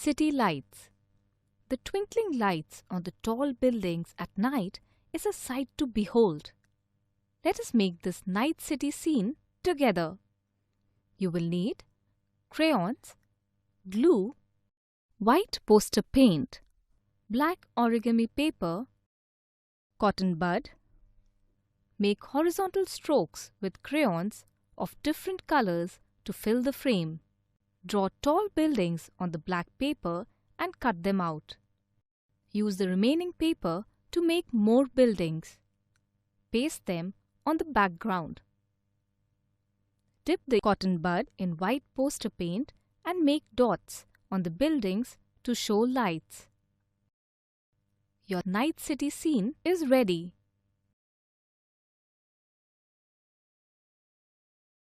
City lights. The twinkling lights on the tall buildings at night is a sight to behold. Let us make this night city scene together. You will need crayons, glue, white poster paint, black origami paper, cotton bud. Make horizontal strokes with crayons of different colors to fill the frame. Draw tall buildings on the black paper and cut them out. Use the remaining paper to make more buildings. Paste them on the background. Dip the cotton bud in white poster paint and make dots on the buildings to show lights. Your night city scene is ready.